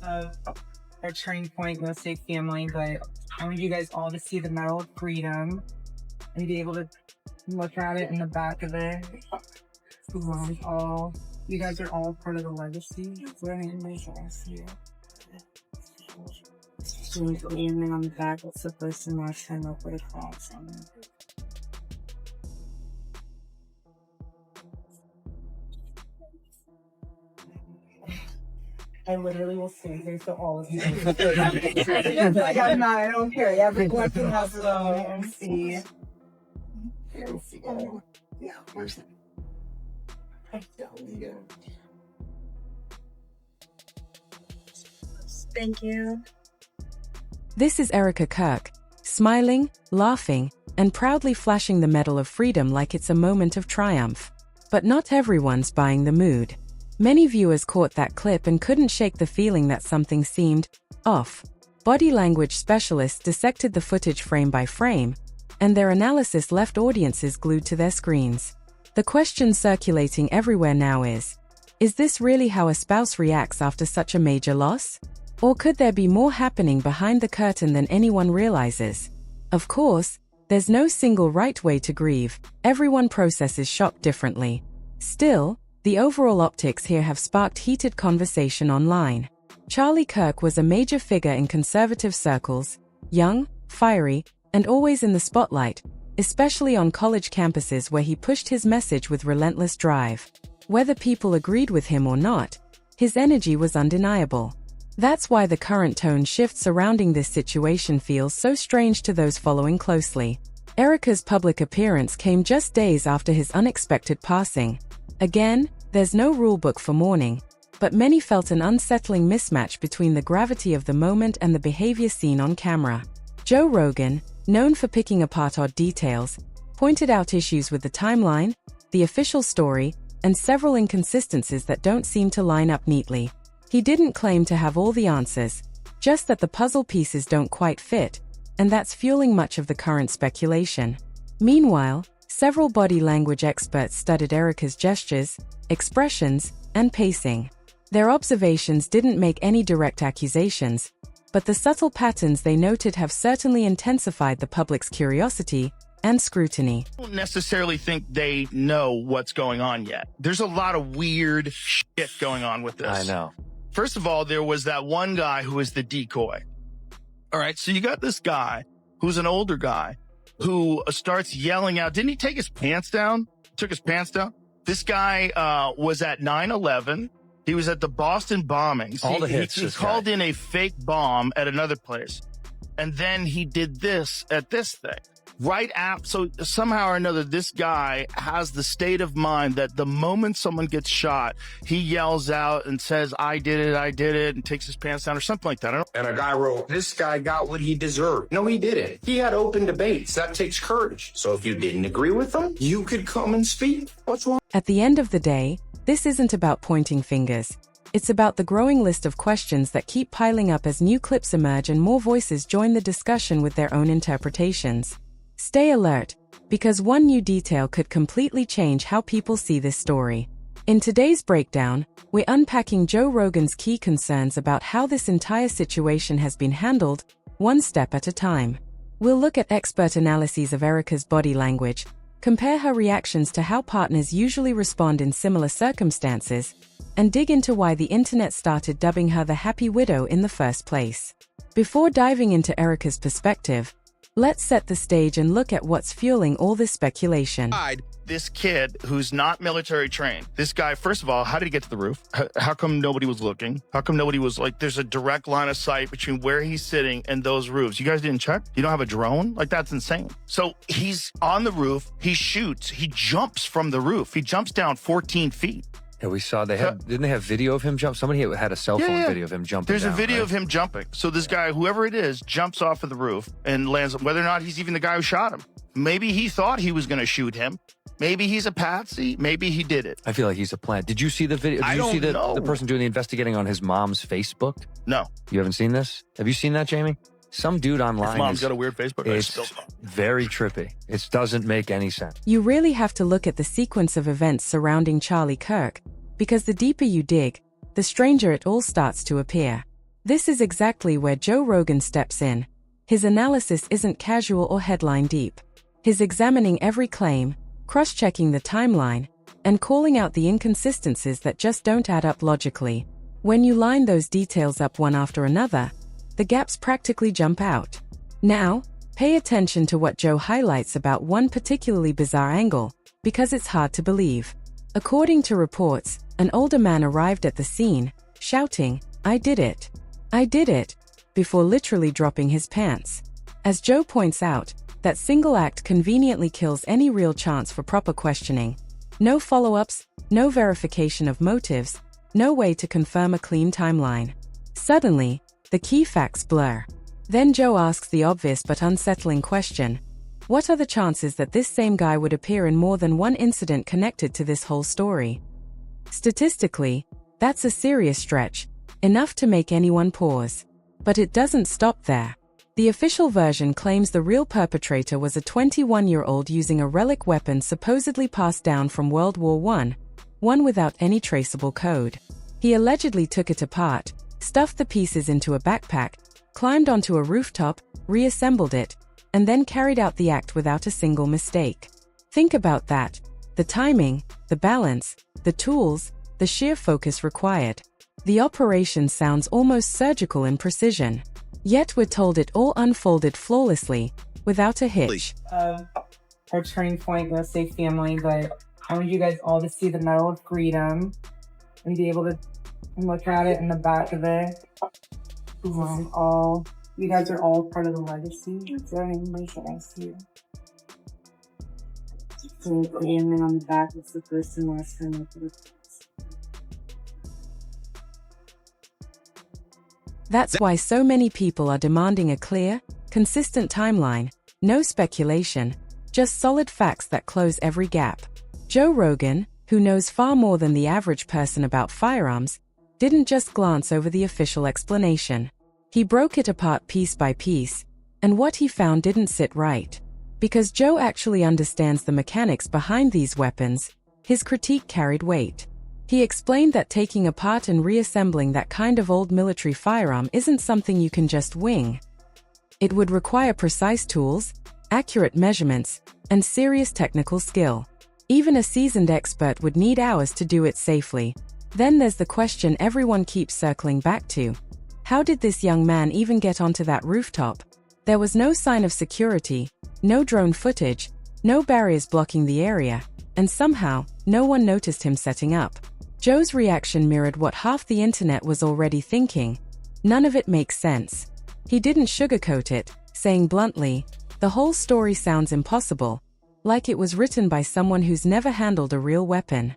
of our turning point, no safe family, but I want you guys all to see the Medal of Freedom and be able to look at it in the back of it. You guys are all part of the legacy. And then on the back, it's the first and last time I'll put a cross on it. I literally will stand here so all of you. Like I'm not, I don't care. Everyone can have their own and see. Yeah, where's that? Thank you. This is Erika Kirk, smiling, laughing, and proudly flashing the Medal of Freedom like it's a moment of triumph. But not everyone's buying the mood. Many viewers caught that clip and couldn't shake the feeling that something seemed off. Body language specialists dissected the footage frame by frame, and their analysis left audiences glued to their screens. The question circulating everywhere now is this really how a spouse reacts after such a major loss? Or could there be more happening behind the curtain than anyone realizes? Of course, there's no single right way to grieve. Everyone processes shock differently. Still, the overall optics here have sparked heated conversation online. Charlie Kirk was a major figure in conservative circles, young, fiery, and always in the spotlight, especially on college campuses where he pushed his message with relentless drive. Whether people agreed with him or not, his energy was undeniable. That's why the current tone shift surrounding this situation feels so strange to those following closely. Erika's public appearance came just days after his unexpected passing. Again, there's no rulebook for mourning, but many felt an unsettling mismatch between the gravity of the moment and the behavior seen on camera. Joe Rogan, known for picking apart odd details, pointed out issues with the timeline, the official story, and several inconsistencies that don't seem to line up neatly. He didn't claim to have all the answers, just that the puzzle pieces don't quite fit, and that's fueling much of the current speculation. Meanwhile, several body language experts studied Erika's gestures, expressions, and pacing. Their observations didn't make any direct accusations, but the subtle patterns they noted have certainly intensified the public's curiosity and scrutiny. I don't necessarily think they know what's going on yet. There's a lot of weird shit going on with this. I know. First of all, there was that one guy who was the decoy. All right, so you got this guy who's an older guy who starts yelling out. Didn't he take his pants down? Took his pants down? This guy was at 9/11. He was at the Boston bombings. All the hits. He called in a fake bomb at another place. And then he did this at this thing. So somehow or another, this guy has the state of mind that the moment someone gets shot, he yells out and says, I did it, and takes his pants down or something like that. And a guy wrote, this guy got what he deserved. No, he didn't. He had open debates. That takes courage. So if you didn't agree with him, you could come and speak. What's wrong? At the end of the day, this isn't about pointing fingers. It's about the growing list of questions that keep piling up as new clips emerge and more voices join the discussion with their own interpretations. Stay alert, because one new detail could completely change how people see this story. In today's breakdown, we're unpacking Joe Rogan's key concerns about how this entire situation has been handled, one step at a time. We'll look at expert analyses of Erika's body language, compare her reactions to how partners usually respond in similar circumstances, and dig into why the internet started dubbing her the Happy Widow in the first place. Before diving into Erika's perspective, let's set the stage and look at what's fueling all this speculation. This kid who's not military trained. This guy, first of all, how did he get to the roof? How come nobody was looking? How come nobody was there's a direct line of sight between where he's sitting and those roofs? You guys didn't check? You don't have a drone? That's insane. So he's on the roof, he shoots, he jumps from the roof. He jumps down 14 feet. Yeah, we saw didn't they have video of him jump? Somebody had a cell phone video of him jumping. There's down, a video right? of him jumping. So this guy, whoever it is, jumps off of the roof and lands, whether or not he's even the guy who shot him. Maybe he thought he was going to shoot him. Maybe he's a patsy. Maybe he did it. I feel like he's a plant. Did you see the video? Did you see the person doing the investigating on his mom's Facebook? No. You haven't seen this? Have you seen that, Jamie? Some dude online. His mom's got a weird Facebook. It's very trippy. It doesn't make any sense. You really have to look at the sequence of events surrounding Charlie Kirk, because the deeper you dig, the stranger it all starts to appear. This is exactly where Joe Rogan steps in. His analysis isn't casual or headline deep. He's examining every claim, cross-checking the timeline, and calling out the inconsistencies that just don't add up logically. When you line those details up one after another, the gaps practically jump out. Now, pay attention to what Joe highlights about one particularly bizarre angle, because it's hard to believe. According to reports, an older man arrived at the scene, shouting, "I did it! I did it!" before literally dropping his pants. As Joe points out, that single act conveniently kills any real chance for proper questioning. No follow-ups, no verification of motives, no way to confirm a clean timeline. Suddenly, the key facts blur. Then Joe asks the obvious but unsettling question: what are the chances that this same guy would appear in more than one incident connected to this whole story? Statistically, that's a serious stretch, enough to make anyone pause. But it doesn't stop there. The official version claims the real perpetrator was a 21-year-old using a relic weapon supposedly passed down from World War I, one without any traceable code. He allegedly took it apart, stuffed the pieces into a backpack, climbed onto a rooftop, reassembled it, and then carried out the act without a single mistake. Think about that. The timing, the balance, the tools, the sheer focus required. The operation sounds almost surgical in precision. Yet we're told it all unfolded flawlessly, without a hitch. Our turning point, let's say family, but I want you guys all to see the Medal of Freedom and be able to look at it in the back of it. You guys are all part of the legacy. So anybody should ask you. So the amen on the back is the first and last time I put it. That's why so many people are demanding a clear, consistent timeline, no speculation, just solid facts that close every gap. Joe Rogan, who knows far more than the average person about firearms, didn't just glance over the official explanation. He broke it apart piece by piece, and what he found didn't sit right. Because Joe actually understands the mechanics behind these weapons, his critique carried weight. He explained that taking apart and reassembling that kind of old military firearm isn't something you can just wing. It would require precise tools, accurate measurements, and serious technical skill. Even a seasoned expert would need hours to do it safely. Then there's the question everyone keeps circling back to. How did this young man even get onto that rooftop? There was no sign of security, no drone footage, no barriers blocking the area, and somehow, no one noticed him setting up. Joe's reaction mirrored what half the internet was already thinking. None of it makes sense. He didn't sugarcoat it, saying bluntly, "The whole story sounds impossible," like it was written by someone who's never handled a real weapon.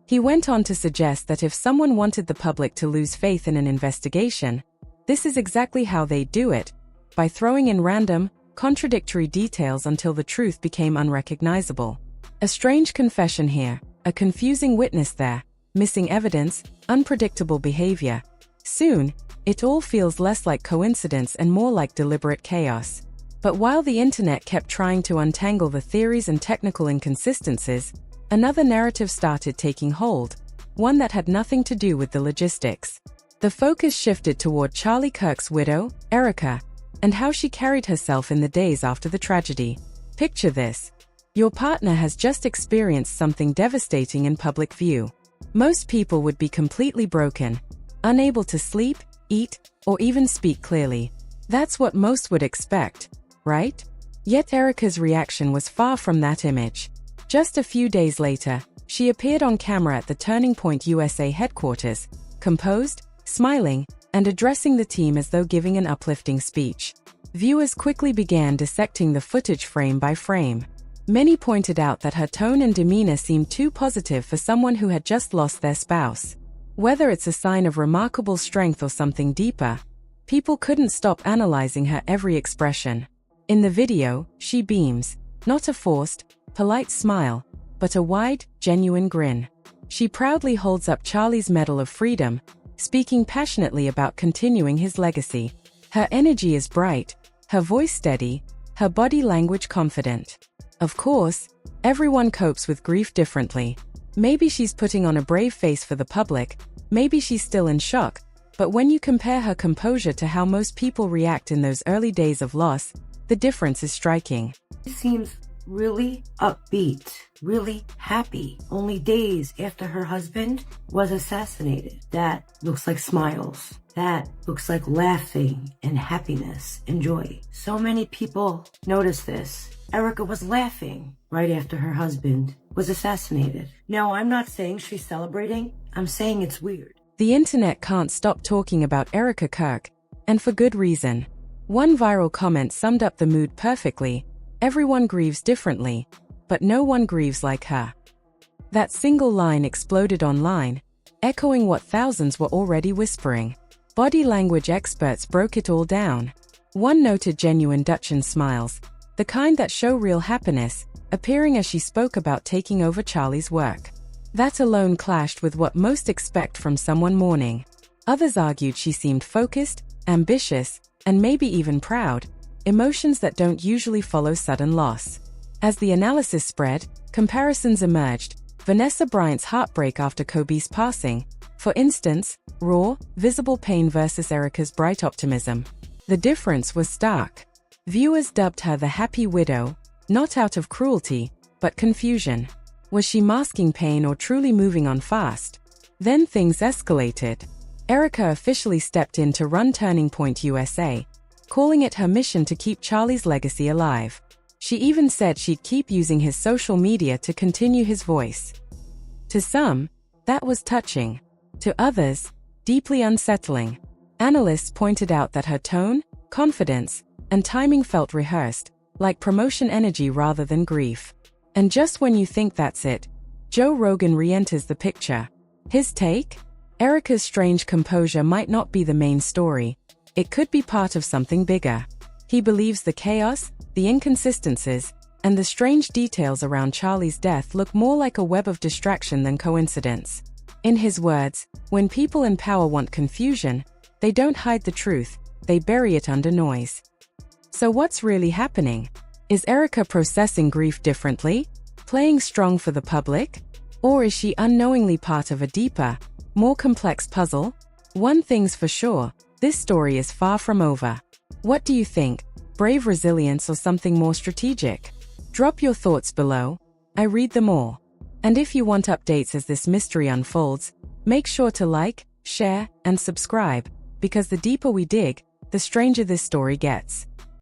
He went on to suggest that if someone wanted the public to lose faith in an investigation, this is exactly how they'd do it, by throwing in random, contradictory details until the truth became unrecognizable. A strange confession here, a confusing witness there, missing evidence, unpredictable behavior. Soon, it all feels less like coincidence and more like deliberate chaos. But while the internet kept trying to untangle the theories and technical inconsistencies, another narrative started taking hold, one that had nothing to do with the logistics. The focus shifted toward Charlie Kirk's widow, Erika, and how she carried herself in the days after the tragedy. Picture this. Your partner has just experienced something devastating in public view. Most people would be completely broken, unable to sleep, eat, or even speak clearly. That's what most would expect, right? Yet Erika's reaction was far from that image. Just a few days later, she appeared on camera at the Turning Point USA headquarters, composed, smiling, and addressing the team as though giving an uplifting speech. Viewers quickly began dissecting the footage frame by frame. Many pointed out that her tone and demeanor seemed too positive for someone who had just lost their spouse. Whether it's a sign of remarkable strength or something deeper, people couldn't stop analyzing her every expression. In the video, she beams, not a forced, polite smile, but a wide, genuine grin. She proudly holds up Charlie's Medal of Freedom, speaking passionately about continuing his legacy. Her energy is bright, her voice steady, her body language confident. Of course, everyone copes with grief differently. Maybe she's putting on a brave face for the public, maybe she's still in shock, But when you compare her composure to how most people react in those early days of loss, the difference is striking. She seems really upbeat, really happy, only days after her husband was assassinated. That looks like smiles. That looks like laughing and happiness and joy. So many people notice this. Erika was laughing right after her husband was assassinated. No, I'm not saying she's celebrating. I'm saying it's weird. The internet can't stop talking about Erika Kirk, and for good reason. One viral comment summed up the mood perfectly. Everyone grieves differently, but no one grieves like her. That single line exploded online, echoing what thousands were already whispering. Body language experts broke it all down. One noted genuine Dutchan smiles, the kind that show real happiness, appearing as she spoke about taking over Charlie's work. That alone clashed with what most expect from someone mourning. Others argued she seemed focused, ambitious, and maybe even proud, emotions that don't usually follow sudden loss. As the analysis spread, comparisons emerged. Vanessa Bryant's heartbreak after Kobe's passing, for instance, raw, visible pain versus Erika's bright optimism. The difference was stark. Viewers dubbed her the happy widow, not out of cruelty, but confusion. Was she masking pain or truly moving on fast? Then things escalated. Erika officially stepped in to run Turning Point USA, calling it her mission to keep Charlie's legacy alive. She even said she'd keep using his social media to continue his voice. To some, that was touching. To others, deeply unsettling. Analysts pointed out that her tone, confidence, and timing felt rehearsed, like promotion energy rather than grief. And just when you think that's it, Joe Rogan re-enters the picture. His take? Erika's strange composure might not be the main story. It could be part of something bigger. He believes the chaos, the inconsistencies, and the strange details around Charlie's death look more like a web of distraction than coincidence. In his words, when people in power want confusion, they don't hide the truth, they bury it under noise. So what's really happening? Is Erika processing grief differently, playing strong for the public? Or is she unknowingly part of a deeper, more complex puzzle? One thing's for sure, this story is far from over. What do you think? Brave resilience or something more strategic? Drop your thoughts below. I read them all. And if you want updates as this mystery unfolds, make sure to like, share, and subscribe, because the deeper we dig, the stranger this story gets.